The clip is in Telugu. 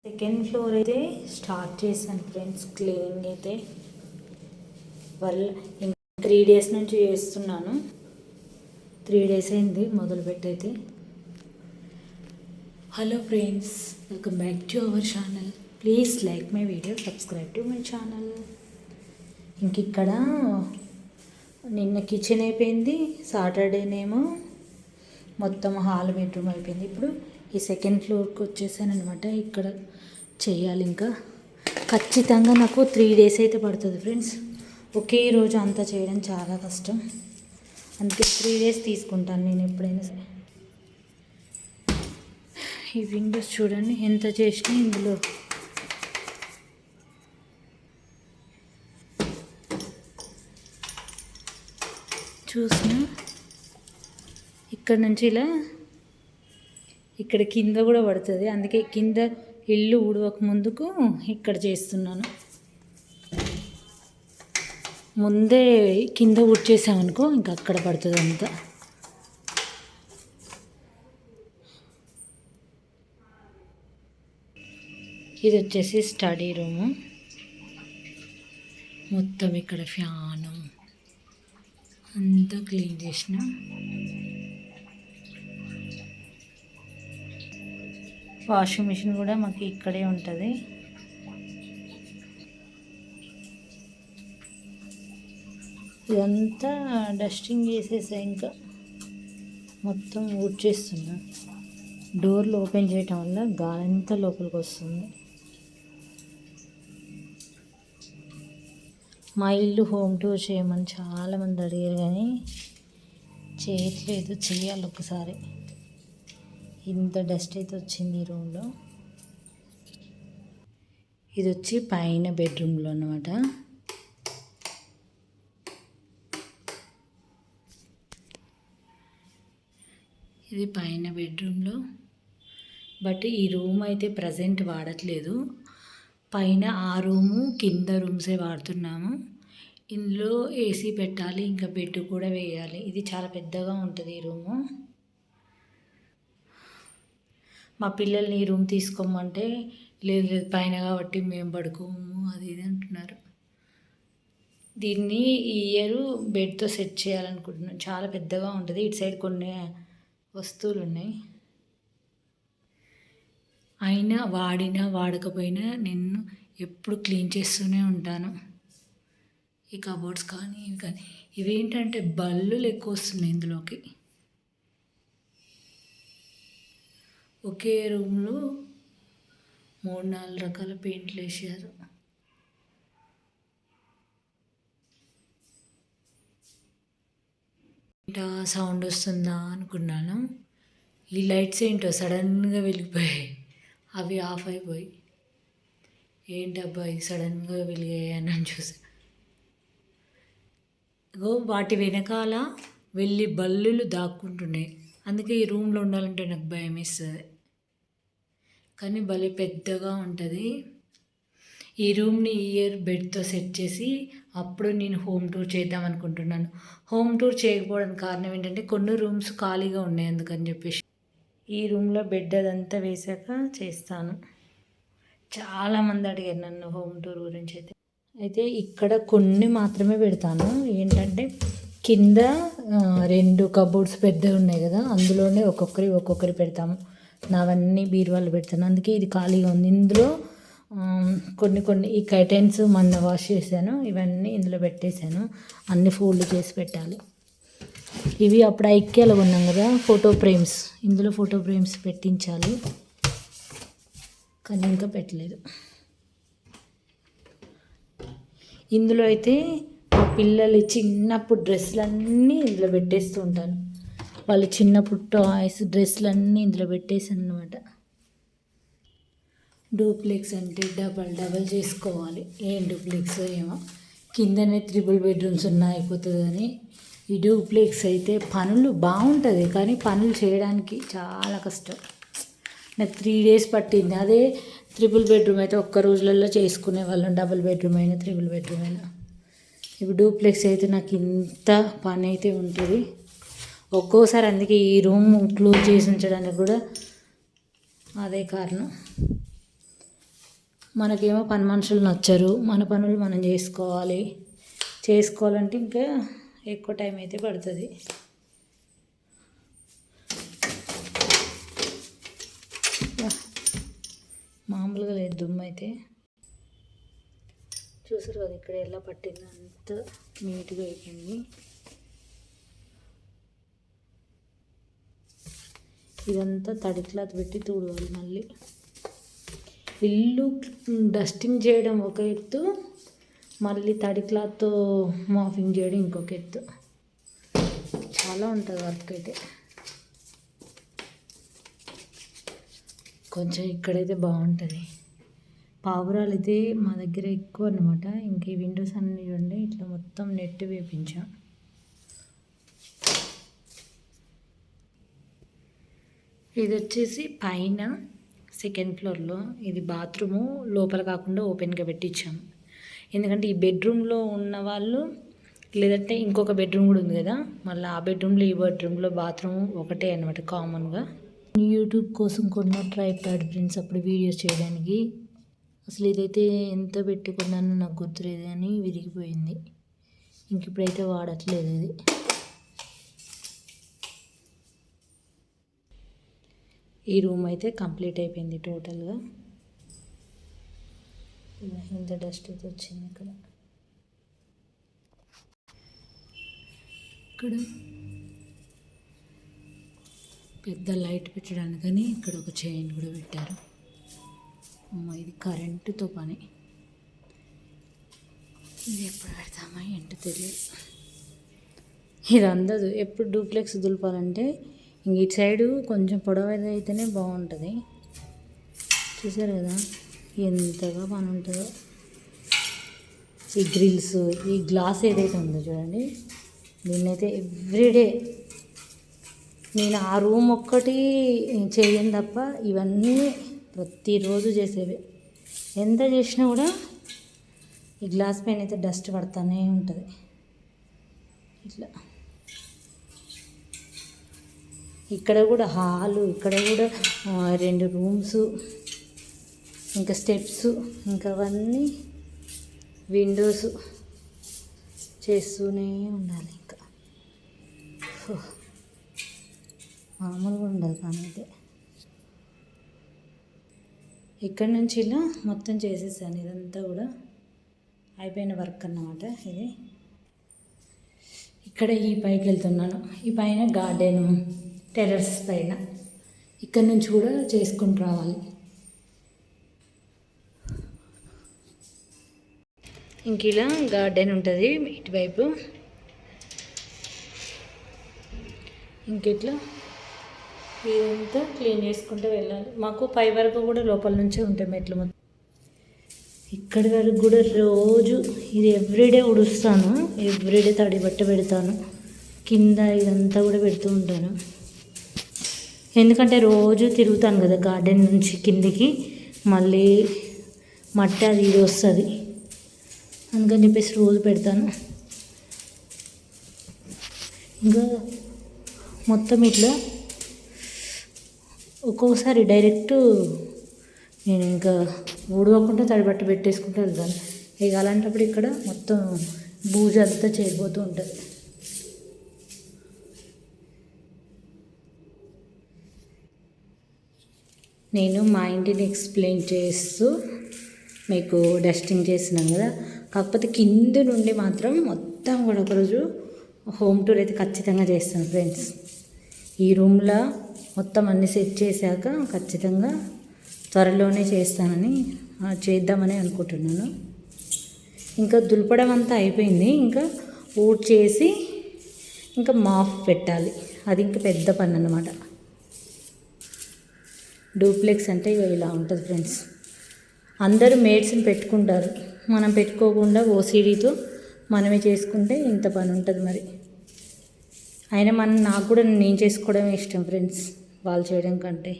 సెకండ్ ఫ్లోర్ అయితే స్టార్ట్ చేశాను ఫ్రెండ్స్. క్లీనింగ్ అయితే ఇంకా 3 days నుంచి చేస్తున్నాను. 3 days అయింది మొదలుపెట్టయితే. Hello friends, welcome back to our channel. Please like my video, subscribe to my channel. ఇంక ఇక్కడ నిన్న కిచెన్ అయిపోయింది, సాటర్డేనేమో మొత్తం హాల్ బెడ్రూమ్ అయిపోయింది. ఇప్పుడు ఈ సెకండ్ ఫ్లోర్కి వచ్చేసాను అనమాట. ఇక్కడ చేయాలి. ఇంకా ఖచ్చితంగా నాకు 3 days అయితే పడుతుంది ఫ్రెండ్స్. ఒకే రోజు అంతా చేయడం చాలా కష్టం, అందుకే 3 days తీసుకుంటాను నేను ఎప్పుడైనా సరే. ఈ విండోస్ చూడండి ఎంత చేసినా ఇందులో చూసినా ఇక్కడ నుంచి ఇలా ఇక్కడ కింద కూడా పడుతుంది. అందుకే కింద ఇల్లు ఊడవక ముందుకు ఇక్కడ చేస్తున్నాను. ముందే కింద ఊడ్చేసామనుకో ఇంకా అక్కడ పడుతుంది అంతా. ఇది వచ్చేసి స్టడీ రూము. మొత్తం ఇక్కడ ఫ్యాను అంతా క్లీన్ చేసిన. వాషింగ్ మిషన్ కూడా మాకు ఇక్కడే ఉంటుంది. ఇదంతా డస్టింగ్ చేసేసా, ఇంకా మొత్తం ఊడ్చేస్తున్నా. డోర్లు ఓపెన్ చేయటం వల్ల గాలంతా లోపలికి వస్తుంది. మా ఇల్లు హోమ్ టూర్ చేయమని చాలామంది అడిగారు కానీ చేయట్లేదు. చేయాలి ఒకసారి. ఇంత డస్ట్ అయితే వచ్చింది ఈ రూమ్లో. ఇది వచ్చి పైన బెడ్రూమ్లో అన్నమాట. ఇది పైన బెడ్రూమ్లో, బట్ ఈ రూమ్ అయితే ప్రజెంట్ వాడట్లేదు. పైన ఆ రూము కింద రూమ్సే వాడుతున్నాము. ఇందులో ఏసీ పెట్టాలి, ఇంకా బెడ్ కూడా వేయాలి. ఇది చాలా పెద్దగా ఉంటుంది ఈ రూము. మా పిల్లల్ని ఈ రూమ్ తీసుకోమంటే లేదు లేదు పైన కాబట్టి మేము పడుకోము అది ఇది అంటున్నారు. దీన్ని ఈ ఇయర్ బెడ్తో సెట్ చేయాలనుకుంటున్నాను. చాలా పెద్దగా ఉంటుంది. ఇటు సైడ్ కొన్ని వస్తువులు ఉన్నాయి. అయినా వాడినా వాడకపోయినా నేను ఎప్పుడు క్లీన్ చేస్తూనే ఉంటాను. ఈ కబోర్డ్స్ కానీ ఇవి కానీ. ఇవేంటంటే బల్లులు ఎక్కువ వస్తున్నాయి ఇందులోకి. ఒకే రూమ్లో 3-4 రకాల పెయింట్లు వేసారు. ఏంటా సౌండ్ వస్తుందా అనుకున్నాను. ఈ లైట్స్ ఏంటో సడన్గా వెలిగిపోయాయి. అవి ఆఫ్ అయిపోయి ఏంటబ్బా ఇది సడన్గా వెలిగాయని చూసా. వాటి వెనకాల వెళ్ళి బల్లులు దాక్కుంటున్నాయి. అందుకే ఈ రూమ్లో ఉండాలంటే నాకు భయం వేస్తుంది. కానీ భలే పెద్దగా ఉంటుంది. ఈ రూమ్ని ఈ ఇయర్ బెడ్తో సెట్ చేసి అప్పుడు నేను హోమ్ టూర్ చేద్దాం అనుకుంటున్నాను. హోమ్ టూర్ చేయకపోవడానికి కారణం ఏంటంటే కొన్ని రూమ్స్ ఖాళీగా ఉన్నాయి, అందుకని చెప్పేసి. ఈ రూమ్లో బెడ్ అదంతా వేసాక చేస్తాను. చాలామంది అడిగారు నన్ను హోమ్ టూర్ గురించి. అయితే ఇక్కడ కొన్ని మాత్రమే పెడతాను. ఏంటంటే కింద 2 కబోర్డ్స్ పెద్దవి ఉన్నాయి కదా, అందులోనే ఒక్కొక్కరి పెడతాము. నావన్నీ బీరువాళ్ళు పెడతాను. అందుకే ఇది ఖాళీగా ఉంది. ఇందులో కొన్ని ఈ కర్టెన్స్ మొన్న వాష్ చేశాను. ఇవన్నీ ఇందులో పెట్టేశాను. అన్ని ఫోల్డ్ చేసి పెట్టాలి. ఇవి అప్పుడు ఐక్యాలో ఉన్నాం కదా ఫోటో ఫ్రేమ్స్, ఇందులో ఫోటో ఫ్రేమ్స్ పెట్టించాలి. కానీ ఇంకా పెట్టలేదు. ఇందులో అయితే మా పిల్లలు చిన్నప్పుడు డ్రెస్సులన్నీ ఇందులో పెట్టేస్తూ ఉంటాను. వాళ్ళు చిన్నప్పుడు టాయ్స్ డ్రెస్సులన్నీ ఇందులో పెట్టేసాను అనమాట. డూప్లెక్స్ అంటే డబల్ చేసుకోవాలి. ఏం డూప్లెక్స్ ఏమో, కిందనే 3 bedrooms ఉన్నా అయిపోతుంది. కానీ ఈ డూప్లెక్స్ అయితే పనులు బాగుంటుంది, కానీ పనులు చేయడానికి చాలా కష్టం. నాకు 3 days పట్టింది. అదే 3 bedroom అయితే ఒక్క రోజులలో చేసుకునే వాళ్ళం. 2 bedroom అయినా 3 bedroom అయినా. ఇప్పుడు డూప్లెక్స్ అయితే నాకు ఇంత పని అయితే ఉంటుంది ఒక్కోసారి. అందుకే ఈ రూమ్ క్లోజ్ చేసి ఉంచడానికి కూడా అదే కారణం. మనకేమో పని మనుషులు నచ్చరు, మన పనులు మనం చేసుకోవాలంటే ఇంకా ఎక్కువ టైం అయితే పడుతుంది. మామూలుగా లేదు దుమ్ము అయితే. చూసారు కదా ఇక్కడ ఎలా పట్టింది, అంత నీట్గా అయిపోయింది. ఇదంతా తడి క్లాత్ పెట్టి తుడవాలి. మళ్ళీ ఇల్లు డస్టింగ్ చేయడం ఒక ఎత్తు, మళ్ళీ తడి క్లాత్తో మాఫింగ్ చేయడం ఇంకొక ఎత్తు. చాలా ఉంటుంది వర్క్ అయితే. కొంచెం ఇక్కడైతే బాగుంటుంది. పావురాలు అయితే మా దగ్గర ఎక్కువ అన్నమాట. ఇంక ఈ విండోస్ అన్నీ ఉండే ఇట్లా మొత్తం నెట్ వేపించాం. ఇది వచ్చేసి పైన సెకండ్ ఫ్లోర్లో. ఇది బాత్రూము లోపల కాకుండా ఓపెన్గా పెట్టించాము. ఎందుకంటే ఈ బెడ్రూమ్లో ఉన్న వాళ్ళు, లేదంటే ఇంకొక బెడ్రూమ్ కూడా ఉంది కదా, మళ్ళీ ఆ బెడ్రూమ్లో ఈ బెడ్రూమ్లో బాత్రూమ్ ఒకటే అనమాట కామన్గా. యూట్యూబ్ కోసం కొన్న ట్రైపాడ్ ఫ్రెండ్స్, అప్పుడు వీడియోస్ చేయడానికి. అసలు ఇదైతే ఎంత పెట్టుకున్నానో నాకు గుర్తులేదు కానీ విరిగిపోయింది. ఇంక ఇప్పుడైతే వాడట్లేదు ఇది. ఈ రూమ్ అయితే కంప్లీట్ అయిపోయింది టోటల్గా. ఇంత డస్ట్ అయితే వచ్చింది ఇక్కడ. పెద్ద లైట్ పెట్టడానికి కానీ ఇక్కడ ఒక చైన్ కూడా పెట్టారు. ఇది కరెంటుతో పని. ఇది ఎప్పుడు పెడతామా ఏంటో తెలియదు. ఇది అందదు. ఎప్పుడు డూప్లెక్స్ దులపాలంటే ఇంక ఇటు సైడు కొంచెం పొడవైన అయితేనే బాగుంటుంది. చూసారు కదా ఎంతగా పని ఉంటుందో. ఈ గ్రిల్స్, ఈ గ్లాస్ ఏదైతే ఉందో చూడండి, దీన్నైతే ఎవ్రీడే నేను ఆ రూమ్ ఒక్కటి చేయను తప్ప ఇవన్నీ ప్రతిరోజు చేసేవి. ఎంత చేసినా కూడా ఈ గ్లాస్ పైన అయితే డస్ట్ పడుతూనే ఉంటుంది. ఇట్లా ఇక్కడ కూడా హాలు, ఇక్కడ కూడా 2 రూమ్స్, ఇంకా స్టెప్స్, ఇంకా అవన్నీ విండోస్ చేస్తూనే ఉండాలి. ఇంకా మామూలుగా ఉండదు కానీ అయితే. ఇక్కడ నుంచి ఇలా మొత్తం చేసేసాను. ఇదంతా కూడా అయిపోయిన వర్క్ అన్నమాట ఇది. ఇక్కడ ఈ పైకి వెళ్తున్నాను. ఈ పైన గార్డెను, టెర్రస్ పైన ఇక్కడ నుంచి కూడా చేసుకుంటూ రావాలి. ఇంక ఇలా గార్డెన్ ఉంటుంది ఇటువైపు. ఇంకెట్లా ఇదంతా క్లీన్ చేసుకుంటూ వెళ్ళాలి. మాకు పై వరకు కూడా లోపల నుంచే ఉంటాయి మెట్లు మొత్తం. ఇక్కడి వరకు కూడా రోజు ఇది ఎవ్రీడే ఉడుస్తాను, ఎవ్రీడే తడి బట్ట పెడతాను. కింద ఇదంతా కూడా పెడుతూ ఉంటాను. ఎందుకంటే రోజు తిరుగుతాను కదా గార్డెన్ నుంచి కిందికి, మళ్ళీ మట్టి అది ఇది వస్తుంది, అందుకని చెప్పేసి రోజు పెడతాను. ఇంకా మొత్తం ఇట్లా ఒక్కొక్కసారి డైరెక్ట్ నేను ఇంకా ఊడవకుండా తడిబట్ట పెట్టేసుకుంటూ వెళ్తాను. ఇక అలాంటప్పుడు ఇక్కడ మొత్తం బూజు అంతా చేరిపోతూ ఉంటుంది. నేను మా ఇంటిని ఎక్స్ప్లెయిన్ చేస్తూ మీకు డస్టింగ్ చేసినాను కదా, కాకపోతే కింద నుండి మాత్రం మొత్తం కూడా ఒకరోజు హోమ్ టూర్ అయితే ఖచ్చితంగా చేస్తాను ఫ్రెండ్స్. ఈ రూమ్లో మొత్తం అన్నీ సెట్ చేశాక ఖచ్చితంగా త్వరలోనే చేద్దామని అనుకుంటున్నాను. ఇంకా దులపడం అంతా అయిపోయింది. ఇంకా ఊడ్చేసి ఇంకా మాఫ్ పెట్టాలి. అది ఇంకా పెద్ద పని అన్నమాట. డూప్లెక్స్ అంటే ఇలా ఉంటుంది ఫ్రెండ్స్. అందరూ మేడ్స్ని పెట్టుకుంటారు, మనం పెట్టుకోకుండా ఓసీడీతో మనమే చేసుకుంటే ఇంత పని ఉంటుంది. మరి అయినా నాకు కూడా నేను చేసుకోవడమే ఇష్టం ఫ్రెండ్స్, వాళ్ళు చేయడం కంటే.